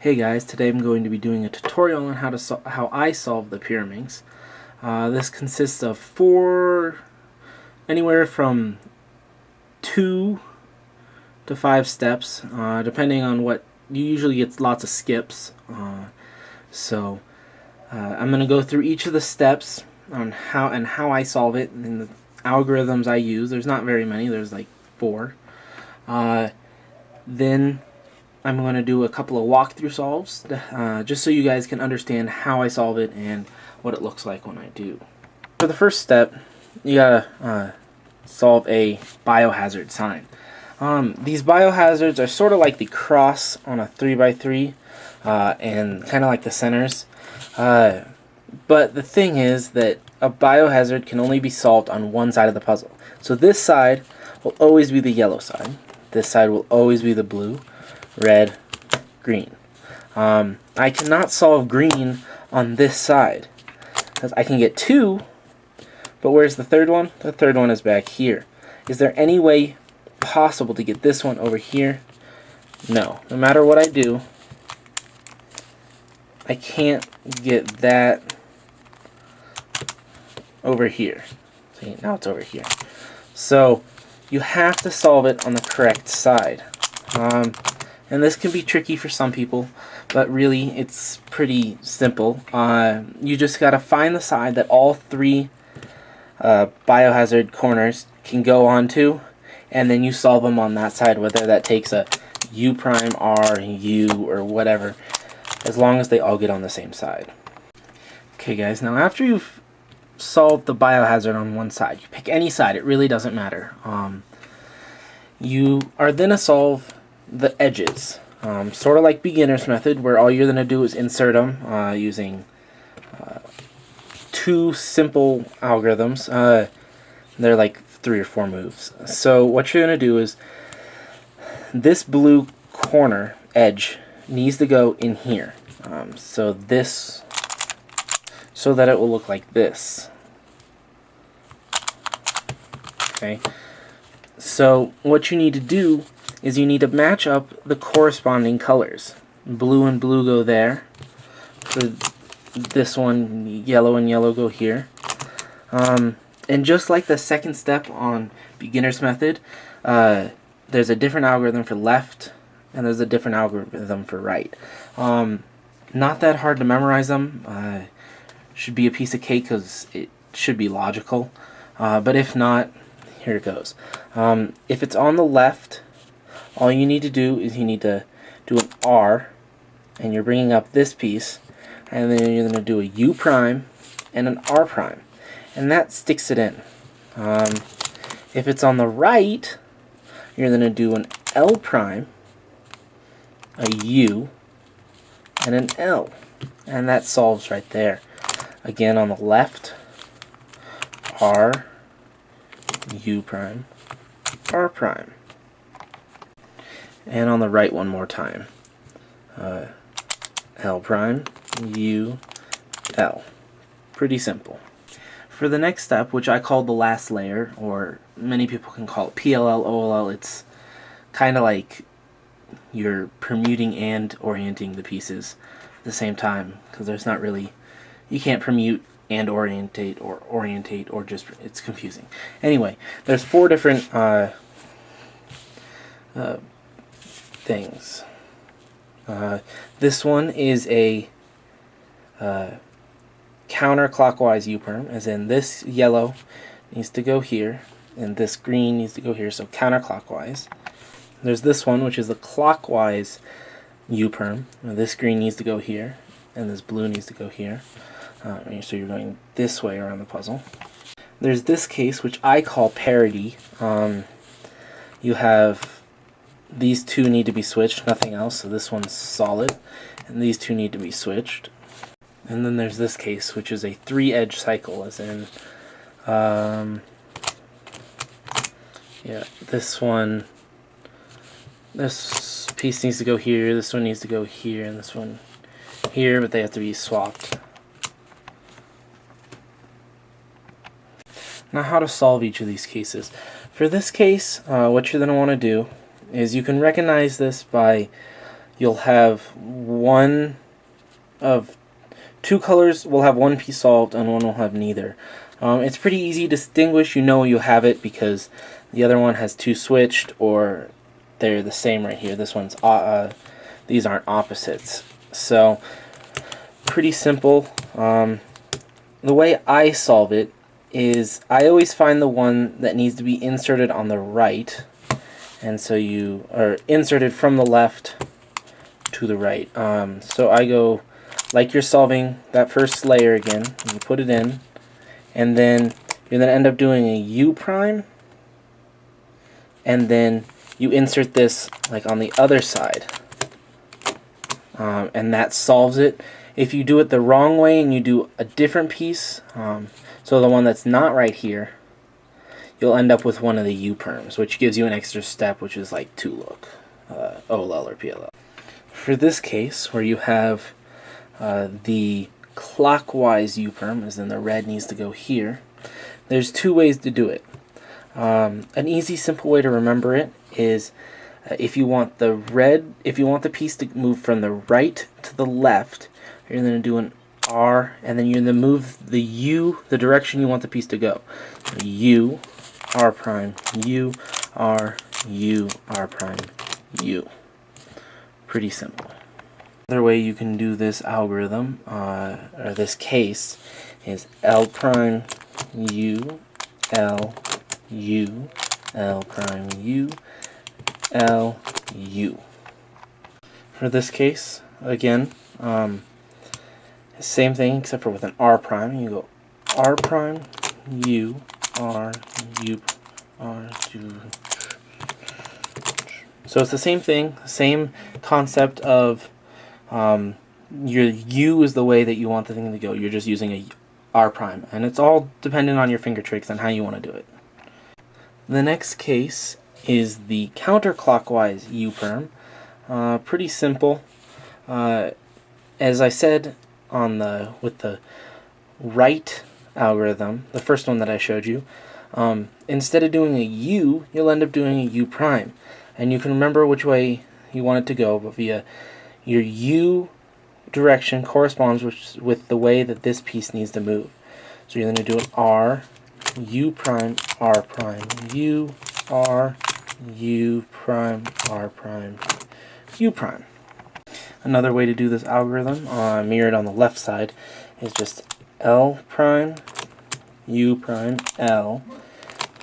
Hey guys, today I'm going to be doing a tutorial on how I solve the Pyraminx. This consists of anywhere from 2 to 5 steps, depending on what you usually get. Lots of skips. I'm going to go through each of the steps on how I solve it and the algorithms I use. There's not very many. There's like 4. Then I'm going to do a couple of walkthrough solves, just so you guys can understand how I solve it and what it looks like when I do. For the first step, you gotta solve a biohazard sign. These biohazards are sort of like the cross on a 3x3 and kind of like the centers. But the thing is that a biohazard can only be solved on one side of the puzzle. So this side will always be the yellow side. This side will always be the blue, red, green. I cannot solve green on this side because I can get 2, but where's the third one? The third one is back here. Is there any way possible to get this one over here? No. No matter what I do, I can't get that over here. See, now it's over here. So you have to solve it on the correct side. And this can be tricky for some people, but really it's pretty simple. You just got to find the side that all 3 biohazard corners can go onto, and then you solve them on that side, whether that takes a U prime, R, U, or whatever, as long as they all get on the same side. Okay guys, now after you've solved the biohazard on one side, you pick any side, it really doesn't matter. You are then to solve the edges, sort of like beginner's method, where all you're going to do is insert them using 2 simple algorithms. They're like 3 or 4 moves. So what you're going to do is this blue corner edge needs to go in here, so that it will look like this. Okay. So what you need to do is you need to match up the corresponding colors. Blue and blue go there. For this one, yellow and yellow go here. And just like the second step on beginner's method, there's a different algorithm for left and there's a different algorithm for right. Not that hard to memorize them. Should be a piece of cake because it should be logical. But if not, here it goes. If it's on the left, all you need to do is you need to do an R, and you're bringing up this piece, and then you're going to do a U prime and an R prime, and that sticks it in. If it's on the right, you're going to do an L prime, a U, and an L, and that solves right there. Again, on the left, R, U prime, R prime. And on the right one more time. L prime, U, L. Pretty simple. For the next step, which I call the last layer, or many people can call it PLL, OLL, it's kind of like you're permuting and orienting the pieces at the same time, because there's not really, you can't permute and orientate, or just, it's confusing. Anyway, there's 4 different things. This one is a counterclockwise U-perm, as in this yellow needs to go here, and this green needs to go here, so counterclockwise. There's this one, which is the clockwise U-perm. This green needs to go here, and this blue needs to go here. So you're going this way around the puzzle. There's this case, which I call parity. You have these 2 need to be switched, nothing else, so this one's solid, and these 2 need to be switched. And then there's this case, which is a 3-edge cycle, as in, yeah, this one, this piece needs to go here, this one needs to go here, and this one here, but they have to be swapped. Now, how to solve each of these cases. For this case, what you're going to want to do is you can recognize this by you'll have one of two colors will have one piece solved and one will have neither. It's pretty easy to distinguish. You know you have it because the other one has two switched, or they're the same right here. This one's these aren't opposites. So pretty simple. The way I solve it is I always find the one that needs to be inserted on the right, and so you are inserted from the left to the right. So I go like you're solving that first layer again. You put it in, and then you're going to end up doing a U prime, and then you insert this like on the other side, and that solves it. If you do it the wrong way and you do a different piece, so the one that's not right here, you'll end up with one of the U perms, which gives you an extra step, which is like 2-look, OLL or PLL. For this case, where you have the clockwise U perm, as in the red needs to go here, there's two ways to do it. An easy, simple way to remember it is if you want the piece to move from the right to the left, you're going to do an R, and then you're going to move the U the direction you want the piece to go. U, R prime, U, R, U, R prime, U. Pretty simple. Another way you can do this algorithm, or this case, is L prime, U, L, U, L prime, U, L, U. For this case, again, same thing except for with an R prime. You go R prime, U, R, U, R, U. So it's the same thing, same concept of your U is the way that you want the thing to go. You're just using a R prime, and it's all dependent on your finger tricks and how you want to do it. The next case is the counterclockwise U perm. Pretty simple. As I said with the right algorithm, the first one that I showed you, instead of doing a U, you'll end up doing a U prime. And you can remember which way you want it to go, but via your U direction corresponds with the way that this piece needs to move. So you're going to do an R, U prime, R prime, U, R, U prime, R prime, U prime. Another way to do this algorithm, mirrored on the left side, is just L prime, U prime, L,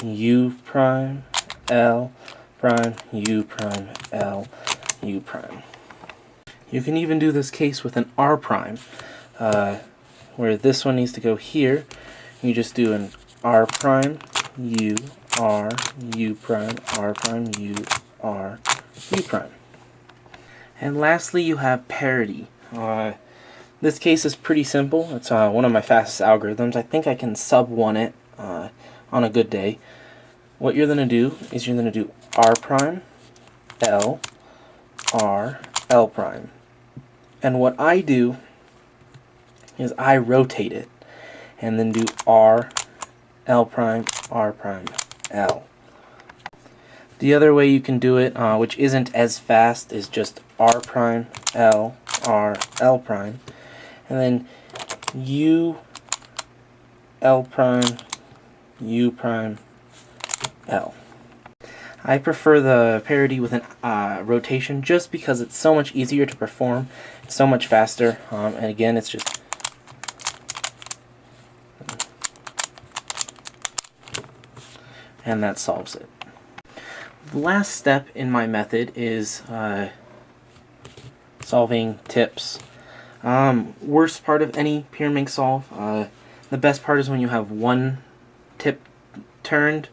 U prime, L, prime, U prime, L, U prime. You can even do this case with an R prime, where this one needs to go here. You just do an R prime, U, R, U prime, R prime, U, R, U prime. And lastly, you have parity. This case is pretty simple. It's one of my fastest algorithms. I think I can sub-1 it on a good day. What you're going to do is you're going to do R prime, L, R, L prime. And what I do is I rotate it and then do R, L prime, R prime, L. The other way you can do it, which isn't as fast, is just R prime, L, R, L prime, and then U, L prime, U prime, L. I prefer the parity with an rotation just because it's so much easier to perform, it's so much faster, and again it's just and that solves it. The last step in my method is solving tips. Worst part of any Pyraminx solve. The best part is when you have one tip turned.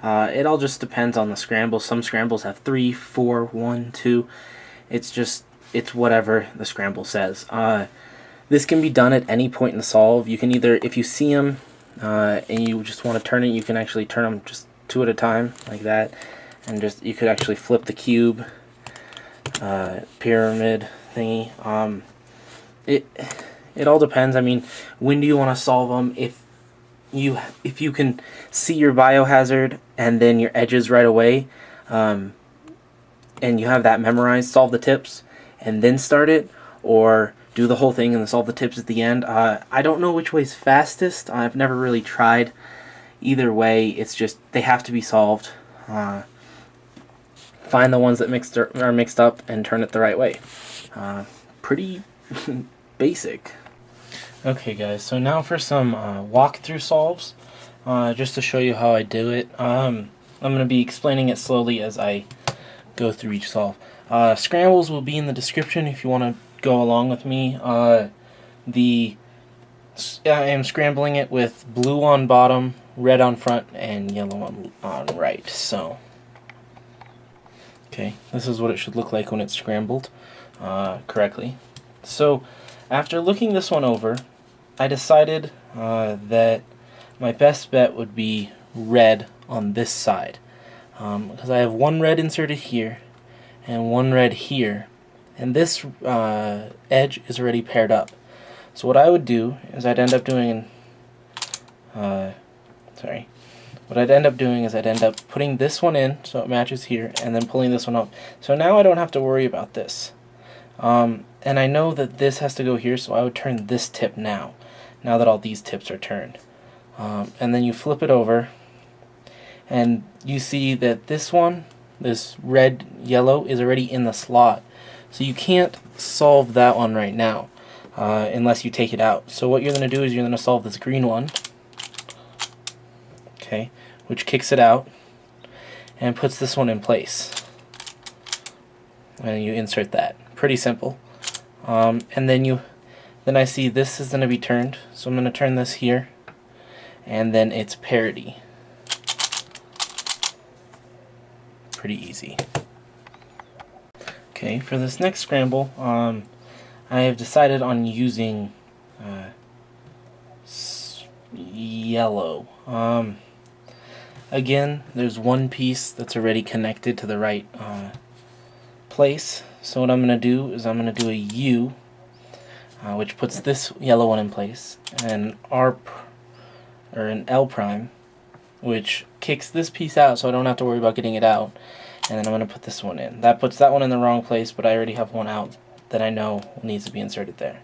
It all just depends on the scramble. Some scrambles have 3, 4, 1, 2. It's whatever the scramble says. This can be done at any point in the solve. You can either, if you see them and you just want to turn it, you can actually turn them just 2 at a time like that. And just you could actually flip the cube, pyramid thingy. It all depends. I mean, when do you want to solve them? If you can see your biohazard and then your edges right away, and you have that memorized, solve the tips. and then start it, or do the whole thing and then solve the tips at the end. I don't know which way's fastest. I've never really tried. Either way, it's just they have to be solved. Find the ones that are mixed up and turn it the right way. Pretty basic. Okay guys, so now for some walkthrough solves, just to show you how I do it. I'm going to be explaining it slowly as I go through each solve. Scrambles will be in the description if you want to go along with me. I am scrambling it with blue on bottom, red on front, and yellow on right. So, okay, this is what it should look like when it's scrambled correctly. So, after looking this one over, I decided that my best bet would be red on this side, because I have one red inserted here and one red here, and this edge is already paired up. So what I would do is I'd end up doing I'd end up putting this one in so it matches here, and then pulling this one up. So now I don't have to worry about this. And I know that this has to go here, so I would turn this tip now that all these tips are turned. And then you flip it over, and you see that this one, this red yellow, is already in the slot. So you can't solve that one right now unless you take it out. So what you're going to do is you're going to solve this green one, okay, which kicks it out and puts this one in place. And you insert that. Pretty simple. And then I see this is going to be turned, so I'm going to turn this here, and then it's parity. Pretty easy. Okay, for this next scramble, I have decided on using yellow. Again, there's one piece that's already connected to the right place, so what I'm going to do is I'm going to do a U, which puts this yellow one in place, and an L prime, which kicks this piece out so I don't have to worry about getting it out, and then I'm going to put this one in. That puts that one in the wrong place, but I already have one out that I know needs to be inserted there.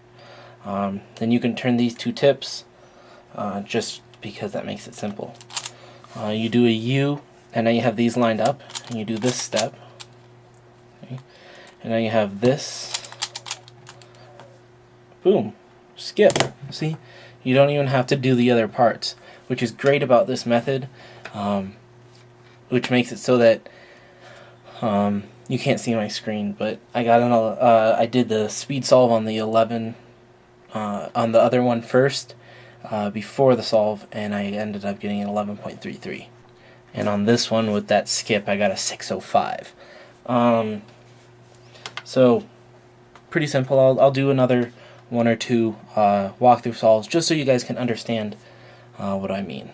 Then you can turn these two tips, just because that makes it simple. You do a U, and now you have these lined up, and you do this step, okay. And now you have this, boom, skip. See, you don't even have to do the other parts, which is great about this method, which makes it so that you can't see my screen, but I did the speed solve on the 11 on the other one first before the solve, and I ended up getting an 11.33, and on this one with that skip I got a 605. So pretty simple. I'll do another one or two walkthrough solves just so you guys can understand what I mean.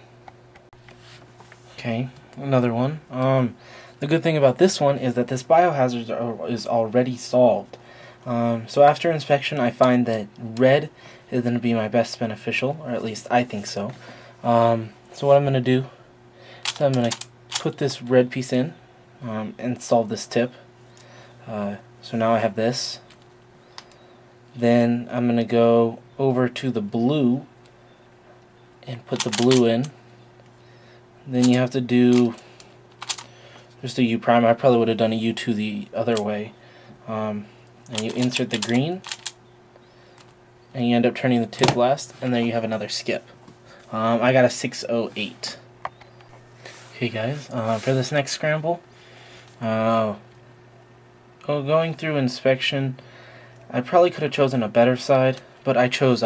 Okay, another one. The good thing about this one is that this biohazard is already solved. So after inspection, I find that red is going to be my best beneficial, or at least I think so. So what I'm going to do is I'm going to put this red piece in and solve this tip. So now I have this. Then I'm going to go over to the blue and put the blue in. Then you have to do just a U prime. I probably would have done a U2 the other way. And you insert the green, and you end up turning the tip last, and then you have another skip. I got a 608. Okay guys, for this next scramble, going through inspection, I probably could have chosen a better side, but I chose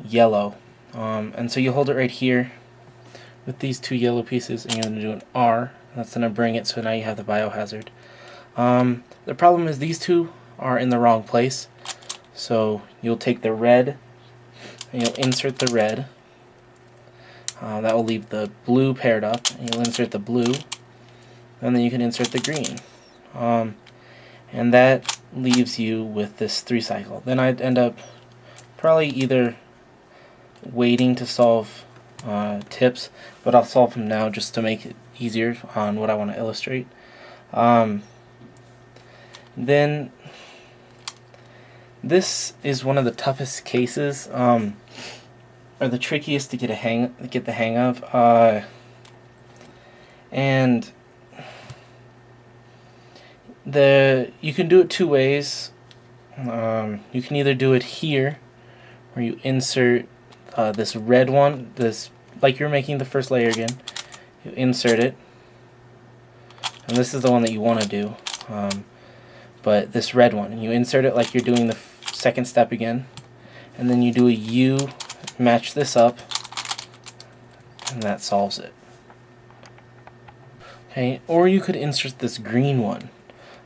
yellow. And so you hold it right here with these two yellow pieces, and you're going to do an R. That's going to bring it, so now you have the biohazard. The problem is these two are in the wrong place. So you'll take the red, and you'll insert the red. That will leave the blue paired up, and you'll insert the blue, and then you can insert the green. And that leaves you with this 3-cycle. Then I'd end up probably either waiting to solve tips, but I'll solve them now just to make it easier on what I want to illustrate. Then this is one of the toughest cases, or the trickiest to get the hang of, and you can do it two ways. You can either do it here, where you insert this red one, like you're making the first layer again. You insert it, and this is the one that you want to do. But this red one, and you insert it like you're doing the second step again, and then you do a U, match this up, and that solves it. Okay, or you could insert this green one.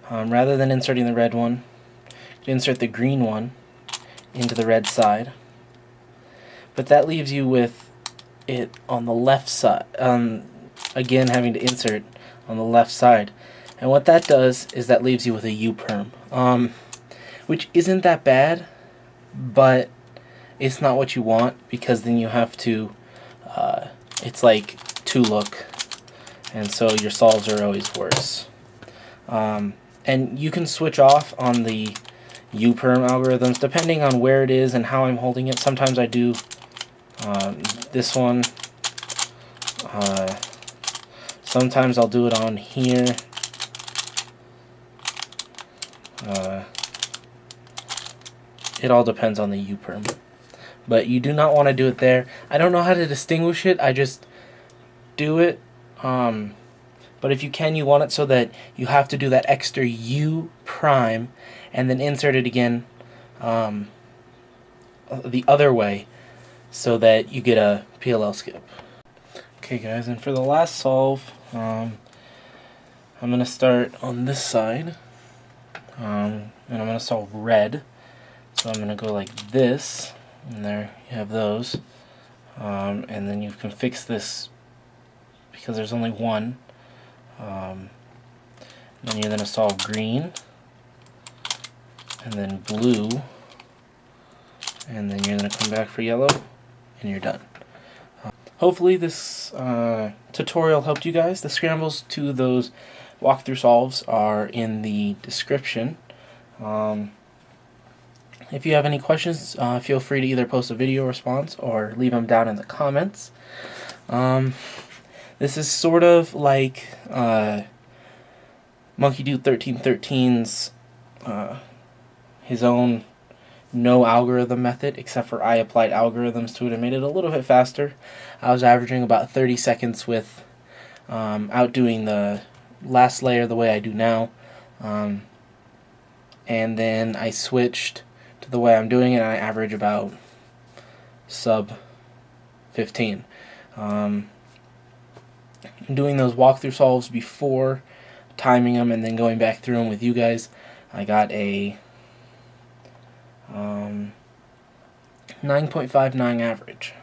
Rather than inserting the red one, insert the green one into the red side. But that leaves you with it on the left side, again having to insert on the left side. And what that does is that leaves you with a U-perm, which isn't that bad, but it's not what you want, because then you have to, it's like two look, and so your solves are always worse. And you can switch off on the U-perm algorithms depending on where it is and how I'm holding it. Sometimes I do this one, sometimes I'll do it on here. It all depends on the U-perm, but you do not want to do it there. I don't know how to distinguish it, I just do it, but if you can, you want it so that you have to do that extra U prime and then insert it again the other way so that you get a PLL skip. Okay guys, and for the last solve, I'm going to start on this side, and I'm going to solve red. So I'm going to go like this, and there you have those, and then you can fix this because there's only one. Then you're going to solve green, and then blue, and then you're going to come back for yellow, and you're done. Hopefully this tutorial helped you guys. The scrambles to those walkthrough solves are in the description. If you have any questions, feel free to either post a video response or leave them down in the comments. This is sort of like Monkey Dude 1313's his own no algorithm method, except for I applied algorithms to it and made it a little bit faster. I was averaging about 30 seconds with outdoing the last layer the way I do now, and then I switched to the way I'm doing it, and I average about sub 15. Doing those walkthrough solves before, timing them, and then going back through them with you guys, I got a 9.59 average.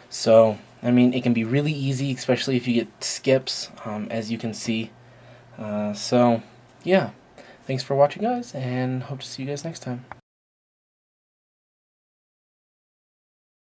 So, I mean, it can be really easy, especially if you get skips, as you can see. So, yeah. Thanks for watching, guys, and hope to see you guys next time.